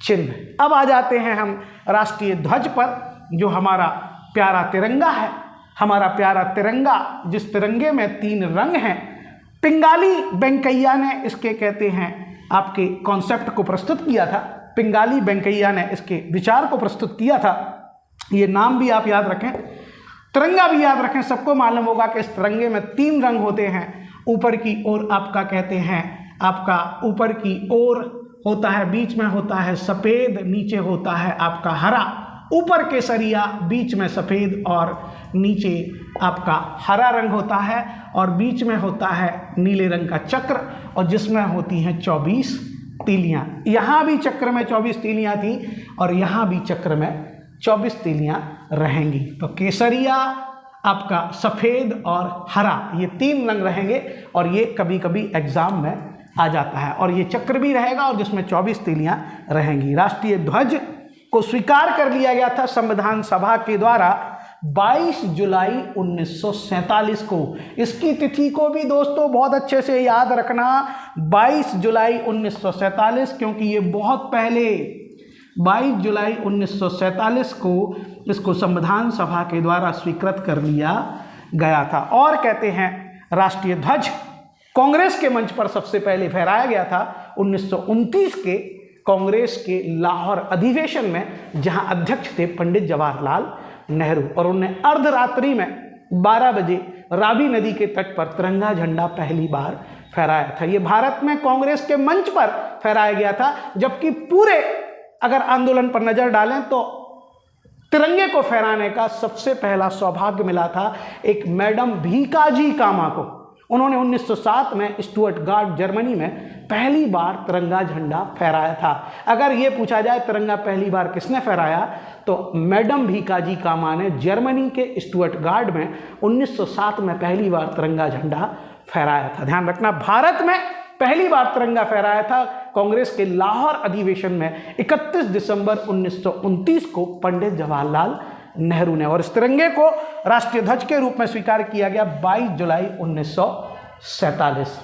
चिन्ह। अब आ जाते हैं हम राष्ट्रीय ध्वज पर, जो हमारा प्यारा तिरंगा है। हमारा प्यारा तिरंगा, जिस तिरंगे में 3 रंग हैं, पिंगाली वेंकैया ने इसके कहते हैं आपके कॉन्सेप्ट को प्रस्तुत किया था। पिंगाली वेंकैया ने इसके विचार को प्रस्तुत किया था। ये नाम भी आप याद रखें, तिरंगा भी याद रखें। सबको मालूम होगा कि इस तिरंगे में 3 रंग होते हैं। ऊपर की ओर आपका कहते हैं, आपका ऊपर की ओर होता है, बीच में होता है सफ़ेद, नीचे होता है आपका हरा। ऊपर केसरिया, बीच में सफ़ेद और नीचे आपका हरा रंग होता है, और बीच में होता है नीले रंग का चक्र, और जिसमें होती हैं 24 तीलियाँ। यहाँ भी चक्र में 24 तीलियाँ थी और यहाँ भी चक्र में 24 तीलियाँ रहेंगी। तो केसरिया, आपका सफ़ेद और हरा, ये 3 रंग रहेंगे, और ये कभी कभी एग्जाम में आ जाता है। और ये चक्र भी रहेगा और जिसमें 24 तीलियाँ रहेंगी। राष्ट्रीय ध्वज को स्वीकार कर लिया गया था संविधान सभा के द्वारा 22 जुलाई 1947 को। इसकी तिथि को भी दोस्तों बहुत अच्छे से याद रखना, 22 जुलाई 1947, क्योंकि ये बहुत पहले 22 जुलाई 1947 को इसको संविधान सभा के द्वारा स्वीकृत कर लिया गया था। और कहते हैं राष्ट्रीय ध्वज कांग्रेस के मंच पर सबसे पहले फहराया गया था 1929 के कांग्रेस के लाहौर अधिवेशन में, जहां अध्यक्ष थे पंडित जवाहरलाल नेहरू, और उन्होंने अर्धरात्रि में 12 बजे रावी नदी के तट पर तिरंगा झंडा पहली बार फहराया था। ये भारत में कांग्रेस के मंच पर फहराया गया था, जबकि पूरे अगर आंदोलन पर नजर डालें तो तिरंगे को फहराने का सबसे पहला सौभाग्य मिला था एक मैडम भीकाजी कामा को। उन्होंने 1907 में स्टुअर्टगार्ट जर्मनी में पहली बार तिरंगा झंडा फहराया था। अगर ये पूछा जाए तिरंगा पहली बार किसने फहराया, तो मैडम भीकाजी कामा ने जर्मनी के स्टुअर्टगार्ट में 1907 में पहली बार तिरंगा झंडा फहराया था। ध्यान रखना, भारत में पहली बार तिरंगा फहराया था कांग्रेस के लाहौर अधिवेशन में 31 दिसंबर 1929 को पंडित जवाहरलाल नेहरू ने। और इस तिरंगे को राष्ट्रीय ध्वज के रूप में स्वीकार किया गया 22 जुलाई 1947।